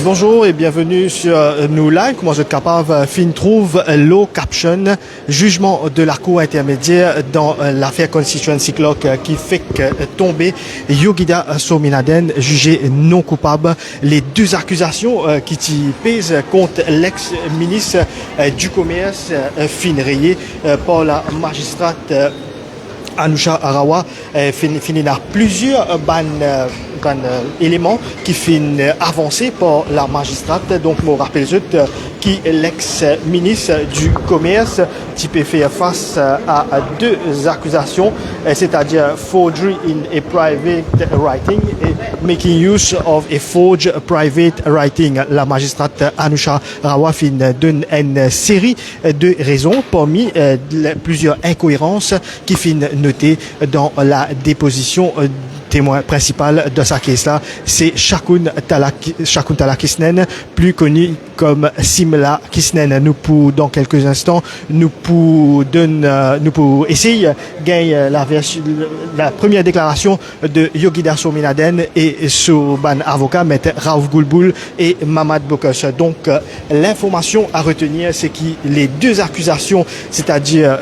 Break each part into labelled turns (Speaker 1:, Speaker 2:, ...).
Speaker 1: Bonjour et bienvenue sur New Live. Comment je suis capable fin trouve l'eau caption jugement de la Cour intermédiaire dans l'affaire Constituency Clock qui fait tomber Yogida Sominaden jugé non coupable. Les deux accusations qui pèsent contre l'ex-ministre du Commerce fin rayé par la magistrate Anusha Arawa finit là plusieurs éléments qui finissent avancés par la magistrate. Donc, je rappelle juste qui l'ex-ministre du Commerce qui peut faire face à deux accusations, c'est-à-dire forgery in a private writing et making use of a forged private writing. La magistrate Anusha Arawa donne une série de raisons parmi plusieurs incohérences qui finissent notées dans la déposition témoin principal de sa caisse-là, c'est Shakun Tala Kisnen, plus connu comme Simla Kisnen. Nous pour dans quelques instants, nous pour essayer gagner la première déclaration de Yogida Sominaden et son avocat, maître Raouf Goulboul et Mamad Bokosh. Donc l'information à retenir, c'est que les deux accusations, c'est-à-dire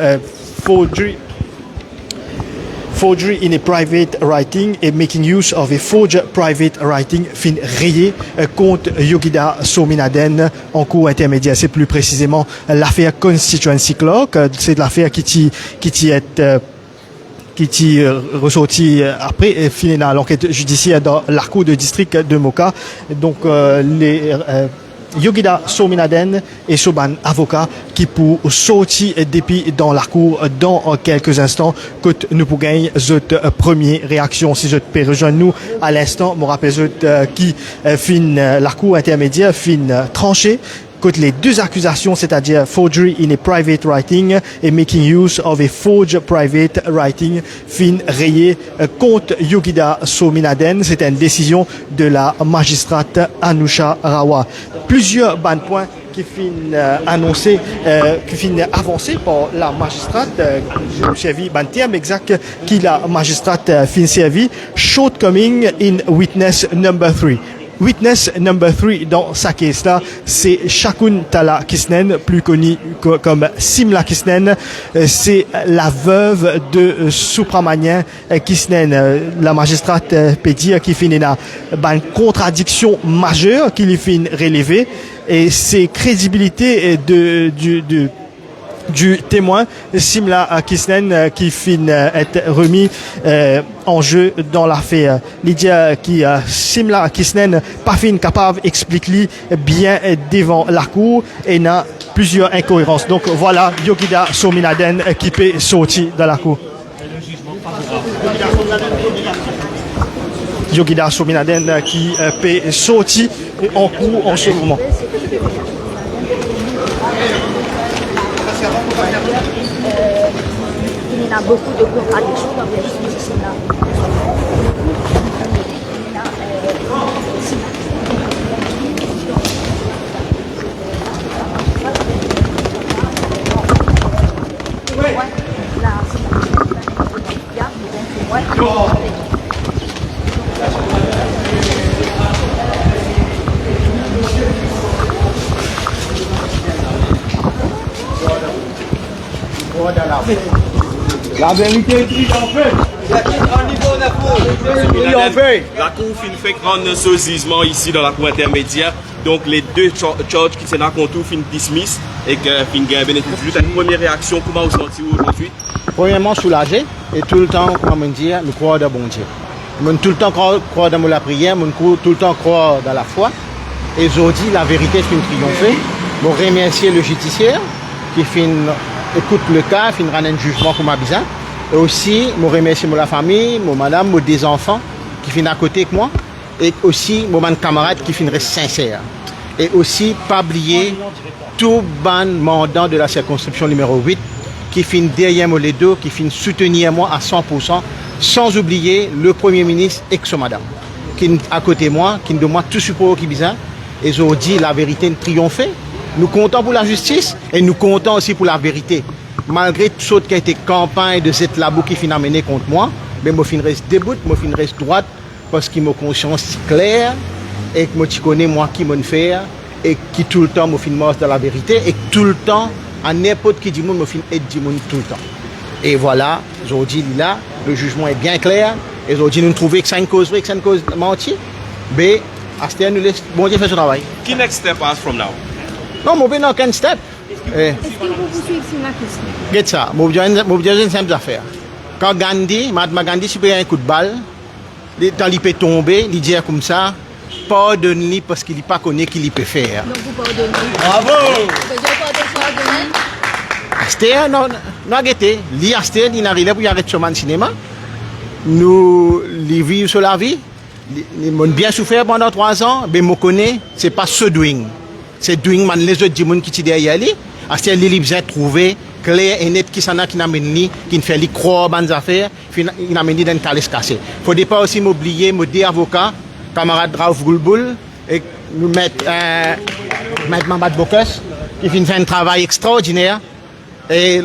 Speaker 1: forgery in a private writing et making use of a forged private writing fin rayé contre Yogida Sominaden en cours intermédiaire. C'est plus précisément l'affaire Constituency Clock. C'est l'affaire qui ressorti après fini dans l'enquête judiciaire dans la cour de district de Moka. Donc Yogida Sominaden et Soban avocat qui pour sortir depuis dans la cour dans quelques instants que nous pour gagner cette première réaction. Si je peux rejoindre nous à l'instant, me rappelle qui la cour intermédiaire tranchée contre les deux accusations, c'est-à-dire forgery in a private writing et making use of a forged private writing, rayé contre Yogida Sominaden. C'est une décision de la magistrate Anusha Arawa. Plusieurs points qui annoncés, qui avancés par la magistrate, servi terme exact qui la magistrate servi, shortcoming in witness number 3. Witness number 3 dans sa caisse-là, c'est Shakun Tala Kisnen, plus connu comme Simla Kisnen. C'est la veuve de Supramanien Kisnen. La magistrate peut dire qu'il finit là une contradiction majeure qu'il finit relever et c'est crédibilité du témoin Simla Kisnen qui finit être remis en jeu dans l'affaire. Lydia qui Simla Kisnen pas fin capable d'expliquer bien devant la cour et n'a plusieurs incohérences. Donc voilà Yogida Sominaden qui peut sortir dans la cour. Yogida Sominaden qui peut sortir en cours en ce moment.
Speaker 2: Il y a beaucoup de contradictions dans les justices-là.
Speaker 3: La vérité est prise en fait.
Speaker 4: La cour fait grand saisissement ici dans la cour intermédiaire. Donc les deux charges qui sont là contre fin dismiss et que fin gain bénéfice. Juste une première réaction, comment vous sentez aujourd'hui?
Speaker 3: Premièrement soulagé et tout le temps, comment dire, nous croyons dans bon Dieu. Nous tout le temps croyons dans la prière, nous tout le temps croyons dans la foi. Et aujourd'hui, la vérité fin triompher. Nous remercier le judiciaire qui fin écoute le cas, fin rendre un jugement comme besoin. Et aussi, je remercie la famille, mon madame, mes deux enfants qui finissent à côté de moi. Et aussi, mon camarade qui finissent sincères. Et aussi, pas oublier tout ban mandant de la circonscription numéro 8 qui finit derrière moi les deux, qui finit soutenir moi à 100%, sans oublier le Premier ministre et son madame, qui est à côté de moi, qui nous demande tout support qui besoin. Et je dis la vérité triomphée. Nous comptons pour la justice et nous comptons aussi pour la vérité. Malgré tout ce qui a été campagne de cette labo qui finit amené contre moi, mais moi je reste debout, moi je reste droite parce que ma conscience claire et que moi je connais moi qui me faire et qui tout le temps me fin mort dans la vérité et tout le temps à n'importe qui dit monde me fin aide du monde tout le temps. Et voilà, aujourd'hui là, le jugement est bien clair et aujourd'hui nous trouvons que c'est une cause vraie, que c'est une cause mentie, mais à ce temps nous laisse bon Dieu faire son travail.
Speaker 4: Qui next step us from now?
Speaker 3: Non, je vais dans aucun step.
Speaker 2: Est-ce que vous poursuivez sur la question?
Speaker 3: Regarde ça, je vais dire une simple affaire. Quand Gandhi, Mahatma Gandhi, si un coup de balle, quand il peut tomber, il dit comme ça, pardonne-lui parce qu'il n'a pas connu qu'il peut faire.
Speaker 2: Donc vous pardonnez.
Speaker 4: Bravo!
Speaker 3: Astéa, non, arrêtez. Li Astéa, il n'arrive pas pour arrêter sur le cinéma. Nous, les vivons sur la vie. Ils m'ont bien souffert pendant 3 ans, mais je connais, ce n'est pas ce doing. C'est doing man les autres gens qui sont derrière lui. Astéa, il besoin de trouver clair et net qui s'en a qui n'amène ni, qui ne fait ni croire dans les affaires, qui n'amène ni dans le calice cassé. Il ne faut pas aussi m'oublier, mes 2 avocats, camarade Raouf Goulboul, et nous mettre Mamad Bokus, qui fait un travail extraordinaire. Et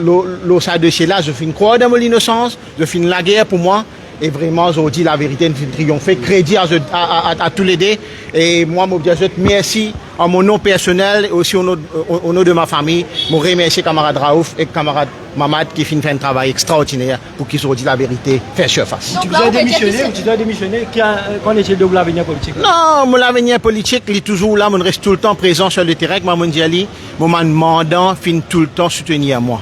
Speaker 3: ça de chez là, je fais une croix dans mon innocence, je fais la guerre pour moi. Et vraiment, je dis la vérité, je triomphe. Crédit à tous les deux. Et moi, je te remercie en mon nom personnel et aussi au nom de ma famille. Je remercie camarade Raouf et camarade Mamad qui font un travail extraordinaire pour qu'ils se disent la vérité, faire surface.
Speaker 5: Tu dois démissionner ou tu dois démissionner? Qu'en est-il de l'avenir politique?
Speaker 3: Non, mon avenir politique, il est toujours là, je reste tout le temps présent sur le terrain. Moi, je dis, mon demandant fin tout le temps soutenir moi.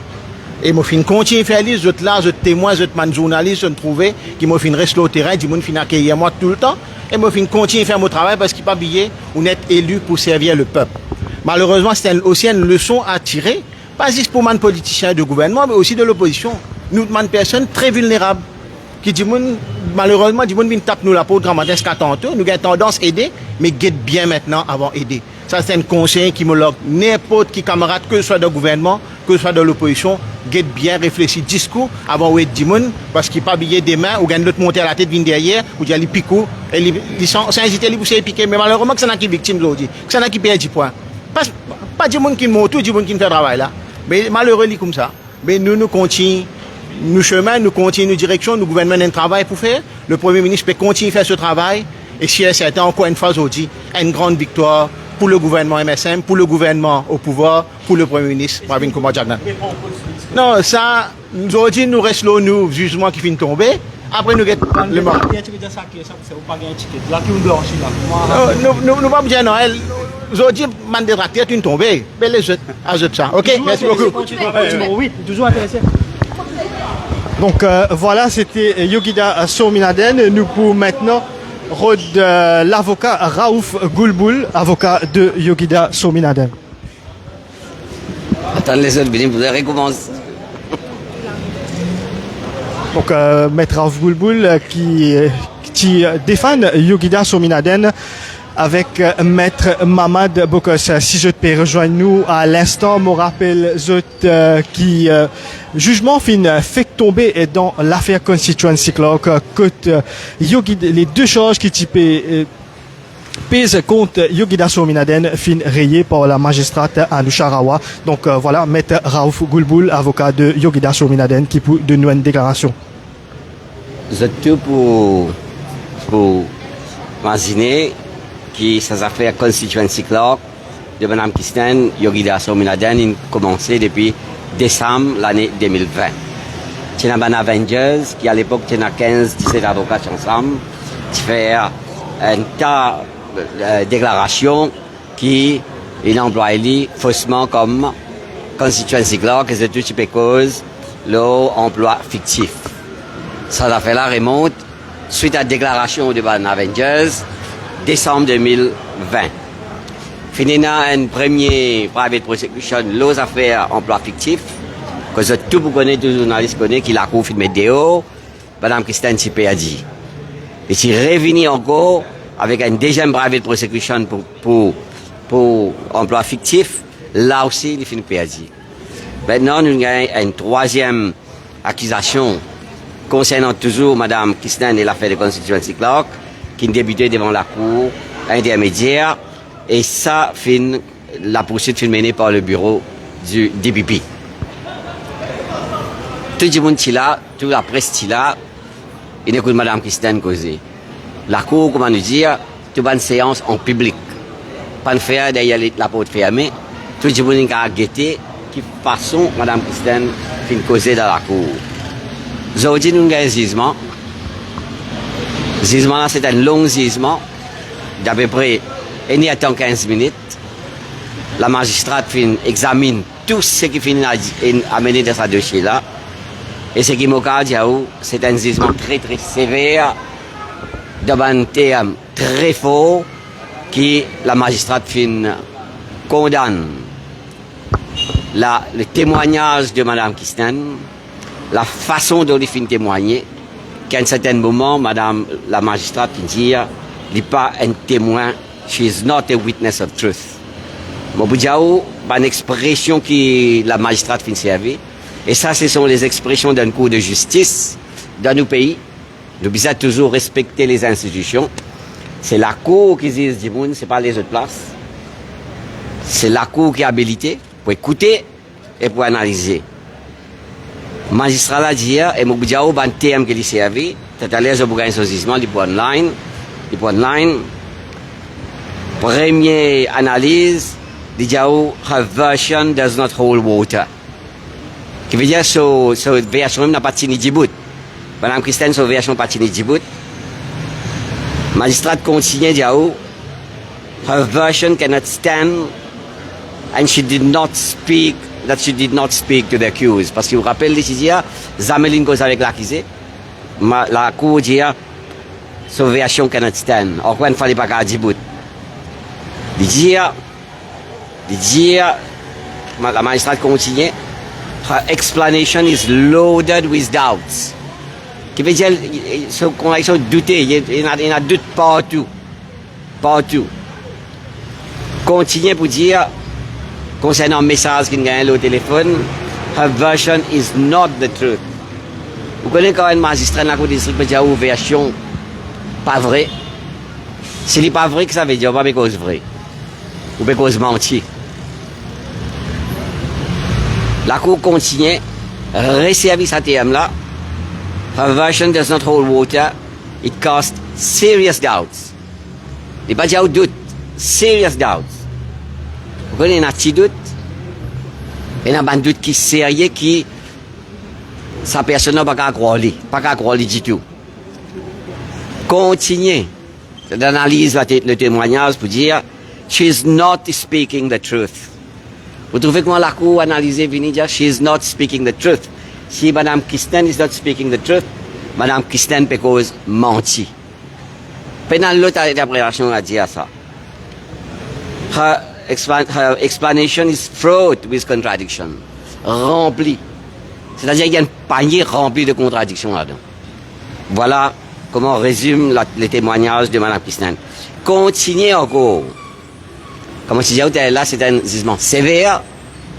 Speaker 3: Et moi, je continue à faire les autres là, je témoins, je man journaliste, je trouve qui me fin rester au terrain, je me fin accueillir moi tout le temps. Et moi, je continue à faire mon travail parce qu'il n'est pas billet, on est élu pour servir le peuple. Malheureusement, c'est aussi une leçon à tirer, pas juste pour les politiciens de gouvernement, mais aussi de l'opposition. Nous, des personnes très vulnérables, qui disent, malheureusement, disent, nous tapent nous la peau dramatique qu'à tantôt, nous avons tendance à aider, mais guette bien maintenant avant d'aider. Ça, c'est un conseil qui me l'a n'importe qui camarade, que ce soit de gouvernement, que ce soit de l'opposition, guette bien, réfléchit discours avant de dire, parce qu'il n'y a pas billet demain, ou gagne l'autre monter à la tête, vient derrière, ou dit, il pique, et ils sont invités, ils piquer, mais malheureusement, que c'est un qui est victime aujourd'hui, que c'est un qui perd 10 points. Pas du monde qui monte, du monde qui fait le travail là. Mais malheureux, comme ça. Mais nous continuons, nous chemin, nous continuons, nous direction, nous gouvernement un travail pour faire. Le Premier ministre peut continuer à faire ce travail. Et si c'est encore une fois aujourd'hui, une grande victoire pour le gouvernement MSM, pour le gouvernement au pouvoir, pour le Premier ministre, Pravin Kumar Jagnan. Non, ça, aujourd'hui, nous restons nous, jugement qui finit de tomber. Après, nous guettons le mort. Nous ne pas dire non. Aujourd'hui, man de tracteur, tu ne tombes. Mais les autres, ajoute ça. Ok, merci beaucoup.
Speaker 5: Oui, toujours intéressé.
Speaker 1: Donc voilà, c'était Yogida Sominaden. Nous pour maintenant l'avocat Raouf Goulboul, avocat de Yogida Sominaden.
Speaker 6: Attends les autres, vous recommencer.
Speaker 1: Donc maître Raouf Goulboul qui défend Yogida Sominaden avec maître Mamad Bokus. Si je peux rejoindre nous à l'instant, me rappelle qui jugement fin fait tomber dans l'affaire Constituency Clock que les 2 charges qui pèsent contre Yogida Sominaden fin rayées par la magistrate Anusharawa. Donc voilà, maître Raouf Goulboul, avocat de Yogida Sominaden, qui peut donner une déclaration.
Speaker 6: Je tout pour imaginer que ces affaires Constituency Clock de Mme Christine Yogida Sominaden a commencé depuis décembre l'année 2020. C'est un Avengers qui à l'époque était 15-17 avocats ensemble qui fait un tas de déclarations qui il emploie faussement comme Constituency Clock et c'est tout type de cause l'emploi fictif. Ça affaire là remonte suite à la déclaration de Mme Avengers décembre 2020. Finina une première private prosecution, les affaires emploi fictif, que tout vous connaissez, tous les journalistes connaissent, qui la cour fait météo, Mme Christine Sipé a dit. Et si revenu encore avec une deuxième private prosecution pour emploi fictif, là aussi, il fait une péadie. Maintenant, nous avons une troisième accusation concernant toujours Mme Kisten et l'affaire de Constituency Clerk, qui débutait devant la cour intermédiaire, et ça, la poursuite fut menée par le bureau du DPP. Tout le monde est là, toute la presse est là, il écoute Mme Kisten causer. La cour, comment nous dire, toute une séance en public. Pas de faire derrière la porte fermée, tout le monde a guetté, qui façon Mme Kisten fin causer dans la cour. Aujourd'hui, nous avons un jugement. Le jugement là, c'est un long jugement, d'à peu près, il y a 15 minutes. La magistrate examine tout ce qui finit amené dans ce dossier-là. Et ce qui m'a dit, c'est un jugement très très sévère, dans un terme très fort, qui la magistrate condamne le témoignage de Mme Kisten, la façon dont il finit témoigner, qu'à un certain moment, Madame la magistrate dit, il n'est pas un témoin, she is not a witness of truth. Bon, une expression que la magistrate finit servir. Et ça, ce sont les expressions d'un cours de justice dans nos pays. Nous devons toujours respecter les institutions. C'est la cour qui dit du monde, ce n'est pas les autres places. C'est la cour qui est habilitée pour écouter et pour analyser. Le magistrat l'a dit, et je vais un terme qui est servi. Tout à l'heure, je vais gagner ce jugement, il est online. Première analyse, il dit, her version does not hold water. Qui veut dire que version n'a pas tenu du bout. Mme Kisten, sa version n'a pas tenu du bout. Le magistrat continue à dire, her version cannot stand and she did not speak to the accused. Parce que vous rappelez les dit, Zameline cause avec l'accusé. La cour dit, sa version cannot stand. Or, il ne fallait pas qu'elle dise bout. Il dit, la magistrate continue, her explanation is loaded with doubts. Qui veut dire, son conviction doutée, il y a doute partout. Partout. Continue pour dire, concernant un message qu'il gagne au téléphone, her version is not the truth. Vous connaissez quand un magistrat dans la cour de district peut dire une version pas vraie. Si n'est pas vrai, que ça veut dire pas parce vrai. Ou parce mentir. La cour continue, resservir ce terme-là. Her version does not hold water. It casts serious doubts. Il n'y a pas dire doute, serious doubts. Vous connaissez un petit doute? Il y a un doute qui est sérieux, qui sa personne n'a pas qu'à croire, du tout. Continuez d'analyser le témoignage pour dire, she is not speaking the truth. Vous trouvez comment la cour analyse vient dire, she is not speaking the truth. Si Mme Kisten is not speaking the truth, Mme Kisten peut cause mentir. Pendant l'autre interprétation a dit ça. Her explanation is fraught with contradiction. Rempli. C'est-à-dire qu'il y a un panier rempli de contradictions là-dedans. Voilà comment on résume le témoignage de Mme Kisten. Continuez encore. Comme je disais là, c'est un jugement sévère,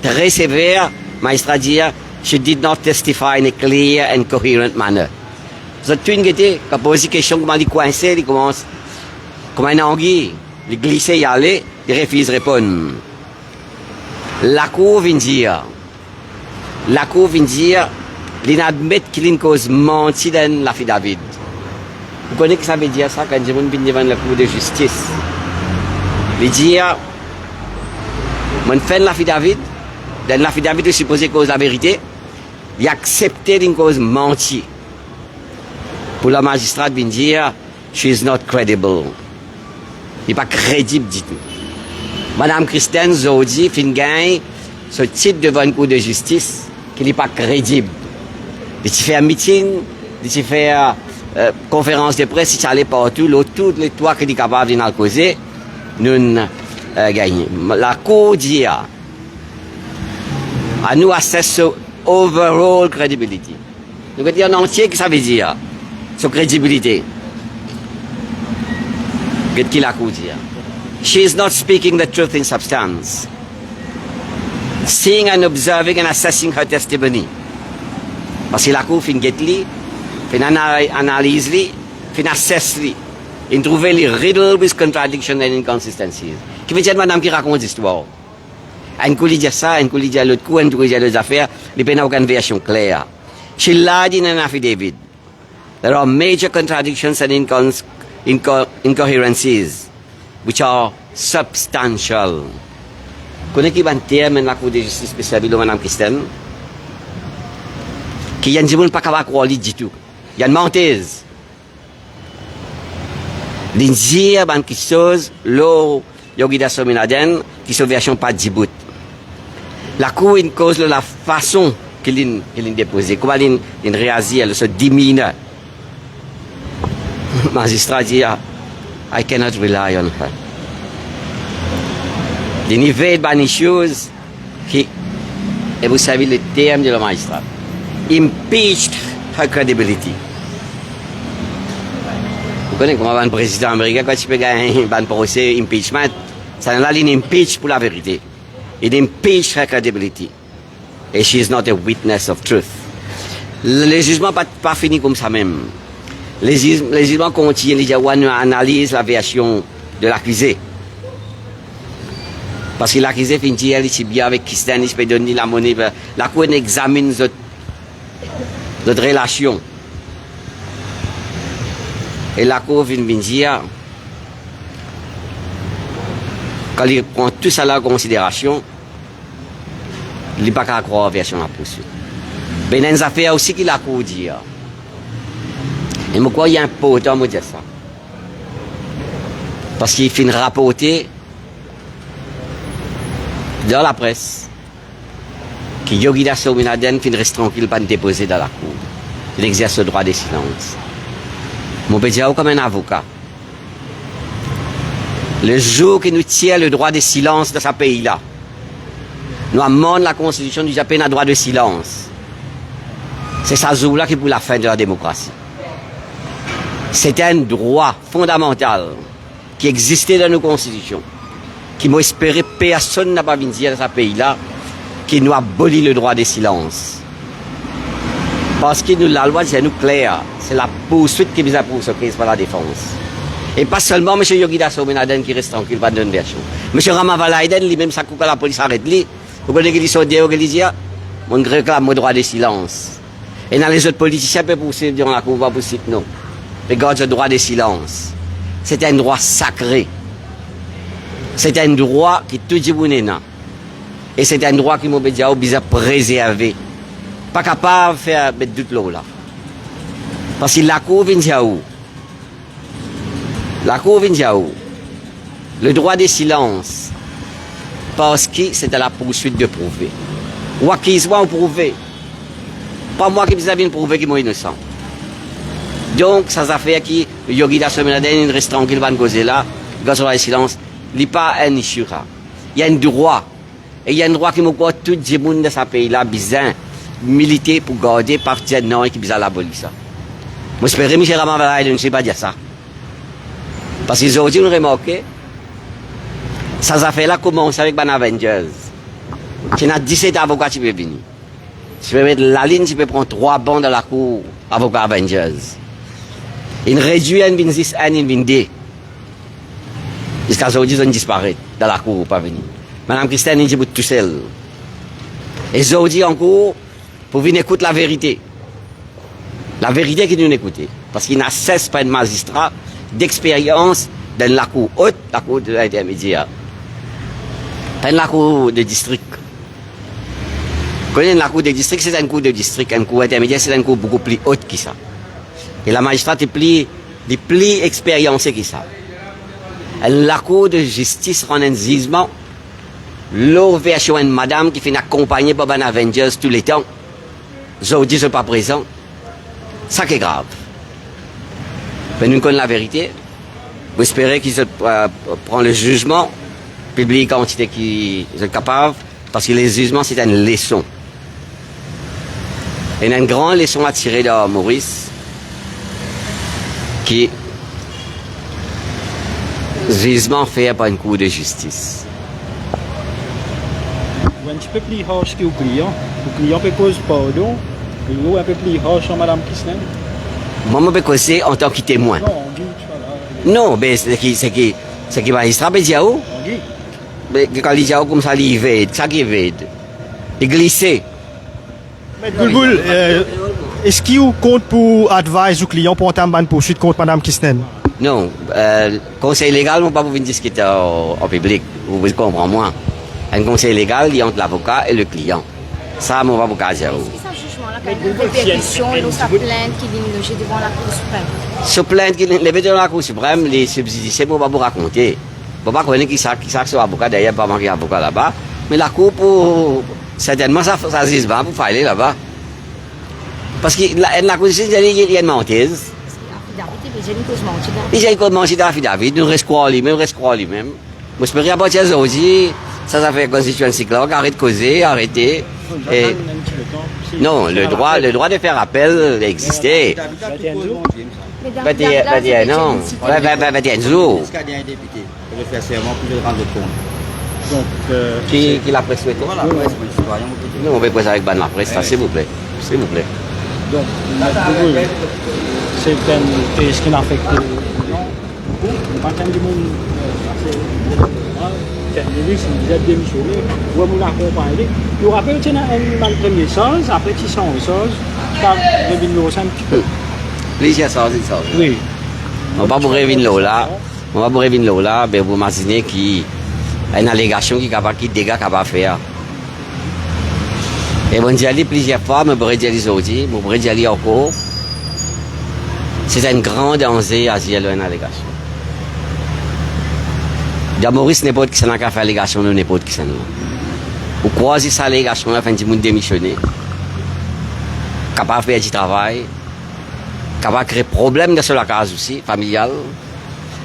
Speaker 6: très sévère. Magistrat dit, she did not testify in a clear and coherent manner. Vous êtes une qui a posé une question, comment il coincé, il commence comme un anguille, il glisse, il allait, il refuse de répondre. La cour vient dire, il admet qu'il y a une cause mentie dans l'affidavit. Vous connaissez ce que ça veut dire ça quand je viens devant la cour de justice? Il dit, on fait l'affidavit, dans l'affidavit est supposé cause la vérité, il accepte une cause mentie. Pour la magistrate, il dit, she is not credible. Il n'est pas crédible du tout. Madame Kisten Zodi fin gagne ce titre devant une cour de justice qui n'est pas crédible. Il fait un meeting, il fait conférence de presse, il allait partout, tous les trois qui sont capables de nous causer, nous gagnons. La cour dit à nous assess overall credibility. Nous allons dire en entier que ça veut dire, sa crédibilité. Qu'est-ce qu'il a dit? She is not speaking the truth in substance. seeing and observing and assessing her testimony. Parce que la cour fin get li, fin analyse li, fin assess li, in trouver les riddle with contradiction and inconsistencies. Qui veut dire madame qui raconte l'histoire. Un coup lui dit ça, un coup lui dit l'autre coup, un coup lui dit l'autre affaire, il n'y a aucune version claire. She lied in an affidavit. There are major contradictions and incoherencies which are substantial. Connaissez-vous un terme dans la Cour de justice spéciale de Mme Christine? Qui y a des gens qui ne peuvent pas croire du tout. Il y a une menteuse. L'indier, ban qui chose, l'eau, Yogida Sominaden, qui se version pas d'Djibouti. La Cour une cause de la façon qu'il a déposé. Comment il réagit, elle se diminue. Le magistrat dit, I cannot rely on her. Il niveau de choses qui, et vous savez le terme de la magistrat, impeached her credibility. Vous connaissez comment un président américain, quand il peut gagner un procès impeachment, ça n'a pas impeach pour la vérité. It impeached her credibility. And she is not a witness of truth. Le jugement n'est pas fini comme ça même. Les jugements continuent, les gens analysent la version de l'accusé. Parce que l'accusé finit, il est bien avec Christian, il peut donner la monnaie. La cour examine notre relation. Et la cour vient dire, quand il prend tout ça en considération, il n'est pas qu'à croire à la version à poursuite. Mais il y a des affaires aussi qu'il a cour dire. Et moi, il y a un important de dire ça. Parce qu'il finit rapporter dans la presse que Yogida Sominaden finit rester tranquille pas de déposer dans la cour. Il exerce le droit de silence. Mon pédiatre comme un avocat. Le jour que nous tient le droit de silence dans ce pays-là, nous amendons la Constitution du Japon à droit de silence. C'est ça jour-là qui est pour la fin de la démocratie. C'est un droit fondamental qui existait dans nos constitutions, qui m'a espéré personne n'a pas vu dire dans ce pays-là, qui nous abolit le droit de silence. Parce que la loi c'est nous clair, c'est la poursuite qui nous a poursuivi par la défense. Et pas seulement M. Yogida Sominaden qui reste tranquille, pas de version. M. Ramavalaiden, lui-même, ça coupe à la police arrête lui. Vous connaissez qu'il sont des qui dit, on réclame le droit de silence. Et dans les autres politiciens, peuvent poursuivre durant la cour, pas possible, non. Regarde le droit de silence. C'est un droit sacré. C'est un droit qui tout le monde a. Et c'est un droit qui m'a besoin préserver. Pas capable de faire mettre doute là. Parce que la cour vient où? La cour vient où? Le droit de silence. Parce que c'est à la poursuite de prouver. Ou à qui soit prouver. Pas moi qui besoin de prouver qu'il est innocent. Donc, ça fait que Yogida Sominaden reste tranquille, va causer là, grâce au droit de silence, il n'y a pas un issue. Il y a un droit. Et il y a un droit qui me croit tout le monde de ce pays-là, besoin militer pour garder, partir non et qui besoin l'abolir ça. Moi, j'espère que M. Ramavalaï ne sait pas dire ça. Parce qu'ils ont dit, on remarqué, ça fait-là commence avec les Avengers. Il y a 17 avocats qui peuvent venir. Tu peux mettre la ligne, tu peux prendre 3 bancs dans la cour, avocats Avengers. Il réduit un 26, un 22. Jusqu'à aujourd'hui, ils ont disparu dans la cour, pas venir. Madame Christine, elle dit tout seul. Et aujourd'hui encore, pour venir écouter la vérité. La vérité qui nous écoute. Parce qu'il n'a cesse pas de magistrat d'expérience dans la cour haute, la cour de l'intermédiaire. Pas dans la cour de district. Vous connaissez la cour de district, c'est une cour de district. Une cour intermédiaire, c'est une cour beaucoup plus haute que ça. Et la magistrate est plus expériencée que ça. La cour de justice rend un jugement. L'autre version de madame qui fait accompagner par les Avengers tous les temps. Aujourd'hui, je ne suis pas présent. Ça qui est grave. Mais nous connaissons la vérité. Vous espérez qu'ils prennent le jugement, publient la quantité qu'ils sont capables, parce que les jugements, c'est une leçon. Et il y a une grande leçon à tirer de Maurice, qui jugement fait par une cour de justice.
Speaker 5: un petit peu plus harsh que le client. Le client peut cause pardon, et l'eau un peu plus harsh en Madame Kisnen.
Speaker 6: Moi, je peux causer en tant que témoin.
Speaker 5: Non, on dit, voilà.
Speaker 6: Non, mais c'est qui magistrat, mais
Speaker 5: On dit.
Speaker 6: mais quand il dit comme ça, il vide, ça qui vide. Il glisse.
Speaker 1: Maître Boulboul, est-ce qu'il compte pour advise au client pour entamer une poursuite contre Madame Kisnen?
Speaker 6: Non, conseil légal, on ne peut pas venir discuter en public. Vous comprenez moi. Un conseil légal, il y a entre l'avocat et le client. Ça, mon avocat dire.
Speaker 2: Est-ce que ça jugement là, quand il y a une répercussion, il y a sa plainte qui vient loger devant la Cour suprême?
Speaker 6: Sur plainte qui est devant la Cour suprême, les subsidiaires, on ne va pas vous raconter. On ne va pas connaître qui ça son avocat d'ailleurs, pas manquer avocat là-bas. Mais la Cour, certainement, ça se dit pas pour faire là-bas. Parce que la Cour il y a une menteuse. Il y a une cause menti d'affidavit, nous restons lui-même, lui-même. Moi, je peux rien partir aujourd'hui, ça fait constituency clerk, arrête de causer, arrêtez. Et... Non, le droit de faire appel existait. 21 ans. Ouais, 21 jours.
Speaker 3: Jusqu'à un député, pour le faire serment, pour le rendre compte.
Speaker 5: Donc,
Speaker 6: Qui l'a presse souhaité?
Speaker 3: Voilà, moi, je suis citoyen.
Speaker 6: Nous, on va passer avec la presse, s'il vous plaît. S'il vous plaît.
Speaker 5: donc, c'est un case qui n'affecte pas du monde. Vous êtes démissionné, vous vous accompagnez. Je vous rappelle que c'est un premier sens, après tu sens autre chose, ça devine l'eau un petit peu.
Speaker 6: Plusieurs choses, ça.
Speaker 5: Oui.
Speaker 6: On va vous revenir là. On va vous revenir là, mais vous imaginez qu'il y a une allégation qui est dégâts capable de faire. Et on dit plusieurs fois, mais on dit aujourd'hui, on dit encore. C'est un grand danger à dire une allégation. Maurice n'importe qui s'en a fait allégation, nous n'importe qui s'en a. Ou croisez cette allégation, la fin du monde démissionner. Capable de faire du travail. Capable de créer problème dans la case aussi, familiale.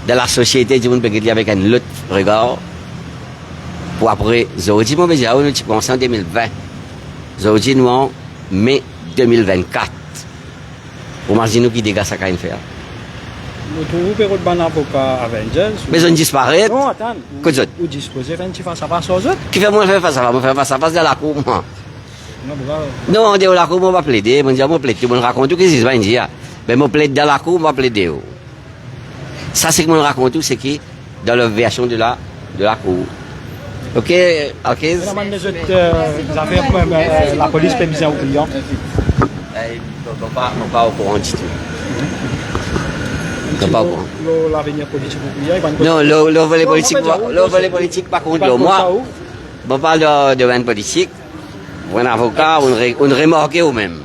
Speaker 6: Dans la société, du monde peut être avec un autre regard. Pour après, aujourd'hui, moi, je nous pensons en 2020. Aujourd'hui, nous en mai 2024. Vous imaginez qui dégâts ça peut faire.
Speaker 5: Nous trouvons que le avocat Avengers.
Speaker 6: Mais on disparaît.
Speaker 5: Non, attends.
Speaker 6: Qu'est-ce que
Speaker 5: vous disposez d'un petit face à face aux autres?
Speaker 6: qui fait moi faire face à face? Moi faire face à face dans la cour, moi.
Speaker 5: Non, pourquoi?
Speaker 6: Non, on dit la cour, on va plaider. On dit, on plaide. On raconte tout ce qui se passe. Mais on plaide dans la cour, on va plaider. Ça, c'est que on raconte tout, c'est qui dans la version de la cour. Ok, ok.
Speaker 5: Madame, les autres affaires, la police peut miser au client.
Speaker 6: On n'est pas au courant du tout. On n'est pas au courant.
Speaker 5: L'avenir politique au client.
Speaker 6: Non, le volet politique, par contre, moi, on parle de domaine politique. Pour un avocat, on remarque ou même.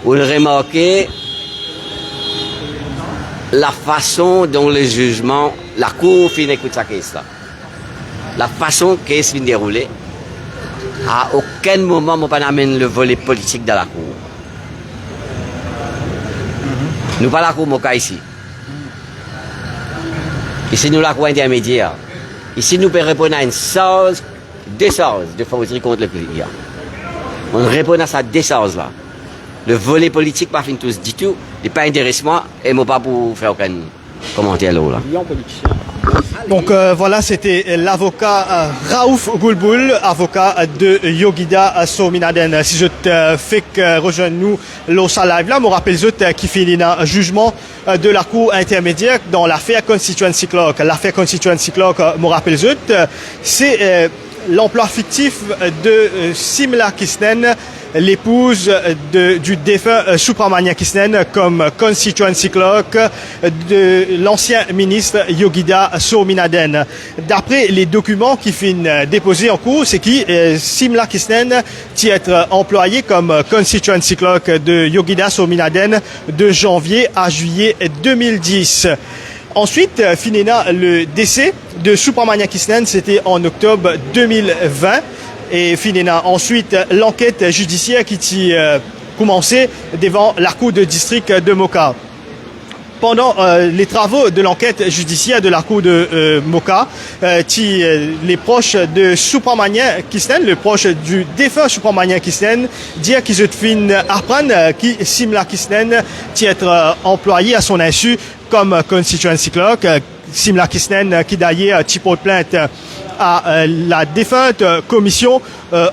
Speaker 6: On remarque la façon dont le jugement, la cour finit écoute sa question. La façon que c'est déroulé, à aucun moment, on ne peut pas amener le volet politique dans la cour. Nous pas la cour Moka ici. Ici, nous la cour intermédiaire. Ici, nous pouvons répondre à une charge, deux charges de forgerie contre le client. On répond à ça deux charges-là. Le volet politique, pas fin tous du tout, n'est pas intéressant et moi pas pour faire aucun commentaire là.
Speaker 5: Client politicien.
Speaker 1: Donc voilà, c'était l'avocat Raouf Boulboul, avocat de Yogida Sominaden. Si je te fais rejoindre nous l'Osa Live là, je me rappelle qui finit un jugement de la Cour intermédiaire dans l'affaire Constituency Clerk. L'affaire Constituency Clerk, je me rappelle c'est l'emploi fictif de Simla Kisnen, l'épouse du défunt Supramania Kisnen, comme constituency clerk de l'ancien ministre Yogida Sominaden. D'après les documents qui finissent déposés en cours, c'est que Simla Kisnen qui est employé comme constituency clerk de Yogida Sominaden de janvier à juillet 2010. Ensuite, finina le décès de Supramania Kisnen, c'était en octobre 2020. Et finina ensuite l'enquête judiciaire qui a commencé devant la cour de district de Moka. Pendant les travaux de l'enquête judiciaire de la cour de Moka, les proches de Supramania Kisnen, les proches du défunt Supramania Kisnen, disent qu'ils ont fin apprendre que Simla Kisnen qui est employé à son insu comme constituency clerk. Simla Kisnen qui d'ailleurs type de plainte à la défunte commission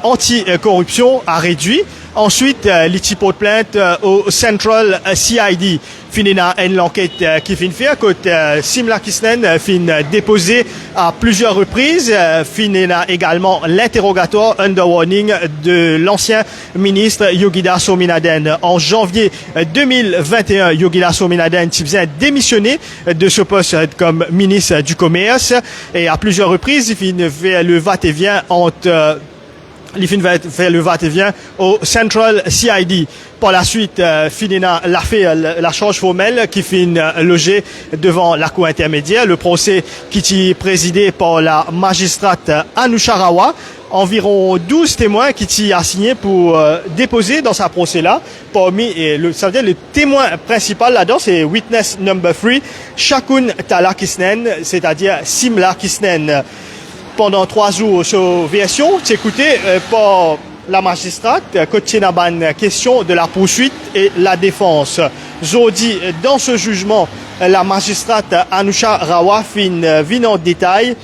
Speaker 1: anti-corruption a réduit. Ensuite, l'ITI porte plainte au Central CID. Finina une l'enquête qui fin fait, côté Simla Kisnen fin déposé à plusieurs reprises. Finina également l'interrogatoire under warning de l'ancien ministre Yogida Sominaden. En janvier 2021, Yogida Sominaden a démissionné de ce poste comme ministre du Commerce et à plusieurs reprises, il fin fait le va-et-vient entre l'IFIN va faire le va-et-vient au Central CID. Par la suite, Finina l'a fait la charge formelle qui fin logé devant la cour intermédiaire. Le procès qui est présidé par la magistrate Anusha Rawa. Environ 12 témoins qui t'y a signé pour déposer dans sa procès-là. Parmi, ça veut dire le témoin principal là-dedans, c'est witness number 3, Shakun Tala Kisnen, c'est-à-dire Simla Kisnen. Pendant 3 jours sur version, c'est écouté par la magistrate, côté ban question de la poursuite et la défense. Jodi, dans ce jugement, la magistrate Anusha Rawa vient en détail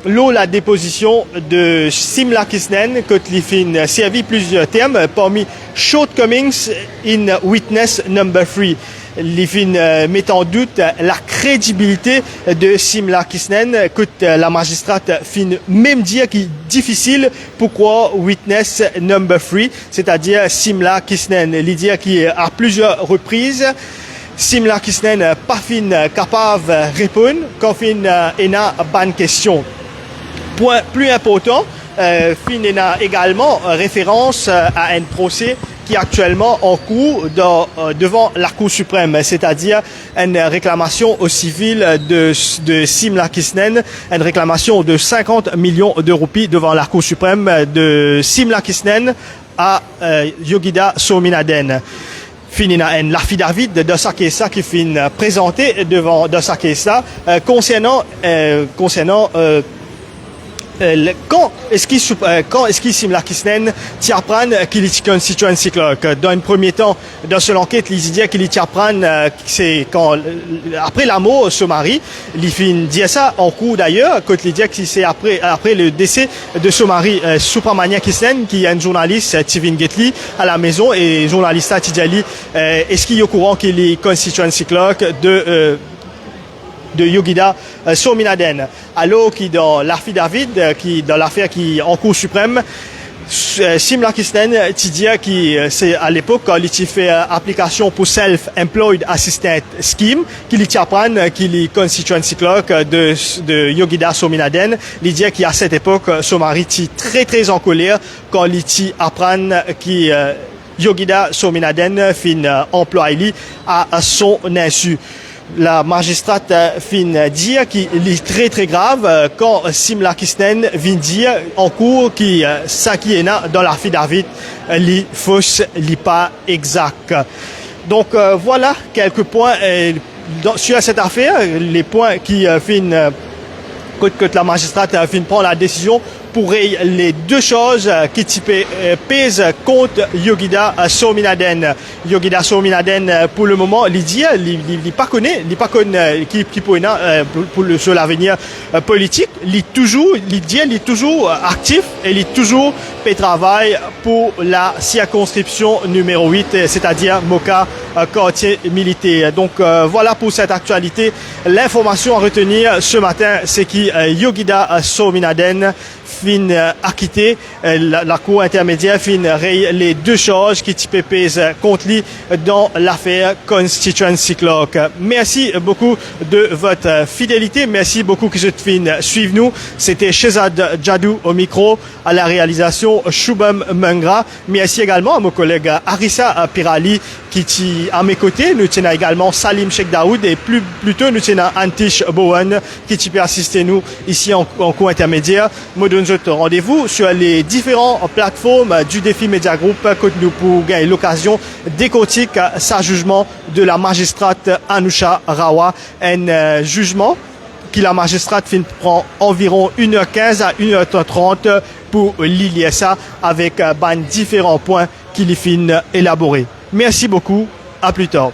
Speaker 1: la déposition de Simla Kisnen, qui fin servi plusieurs termes, parmi shortcomings in witness number 3. L'IFIN met en doute la crédibilité de Simla Kisnen, que la magistrate fin même dire qu'il est difficile pourquoi witness number 3, c'est-à-dire Simla Kisnen, l'idée qui à plusieurs reprises Simla Kisnen pas fin capable de répondre quand fin ena bonne question. Point plus important, fin ena également référence à un procès qui est actuellement en cours devant la Cour suprême, c'est-à-dire une réclamation au civil de Simla Kisnen, une réclamation de 50 millions de roupies devant la Cour suprême de Simla Kisnen à Yogida Sominaden. Finina en l'affidavit de Sakesa qui fin présenté devant Sakesa concernant quand est-ce qu'il Simla Kisnen t'y apprend qu'il est constituency clerk. Dans un premier temps, dans cette enquête, il dit qu'il t'y apprend c'est quand après la mort de mari, il fin dit ça en cours d'ailleurs, quand il dit que c'est après le décès de son mari, Supramania Kisnen, qui est un journaliste, Tivin Getli, à la maison, et journaliste Tidjali, est-ce qu'il est au courant qu'il est constituency clerk de Yogida Sominaden, alors qui dans l'affidavit, qui dans l'affaire qui est en Cour suprême, Simla Kisnen dit qui c'est à l'époque quand il fait application pour Self-Employed Assistant Scheme, qu'il y apprend qu'il est constituency clerk de Yogida Sominaden, il dit qu'à cette époque son mari est très très en colère quand il apprend qu'il Yogida Sominaden fin employé à son insu. La magistrate fin dire qu'il est très très grave quand Simla Kisnen vient dire en cours qui ça qui est dans l'affidavit li fausse li pas exact. Donc voilà quelques points sur cette affaire, les points qui fin que la magistrate fin prend la décision pour les deux choses qui pèsent contre Yogida Sominaden. Yogida Sominaden, pour le moment, il pas connaît qui peut sur l'avenir politique. Il est toujours actif et il est toujours travail pour la circonscription numéro 8, c'est-à-dire Moka quartier militaire. Donc voilà pour cette actualité. L'information à retenir ce matin, c'est que Yogida Sominaden fin acquitté, la cour intermédiaire fin les deux charges qui pèsent contre lui dans l'affaire Constituency Clerk. Merci beaucoup de votre fidélité, merci beaucoup que vous fin suivre nous. C'était Shezad Jadou au micro, à la réalisation Shubham Mungra. Merci également à mon collègue Arissa Pirali qui à mes côtés. Nous tenons également Salim Sheikh Daoud et plutôt nous tenons Antish Bowen qui peut assister nous ici en cours intermédiaire. Moi donne rendez-vous sur les différentes plateformes du Défi Media Group que nous pour gagner l'occasion décortiquer sa jugement de la magistrate Anusha Rawa. Un jugement que la magistrate prend environ 1h15 à 1h30 pour lire ça avec différents points qu'il fin élaborés. Merci beaucoup, à plus tard.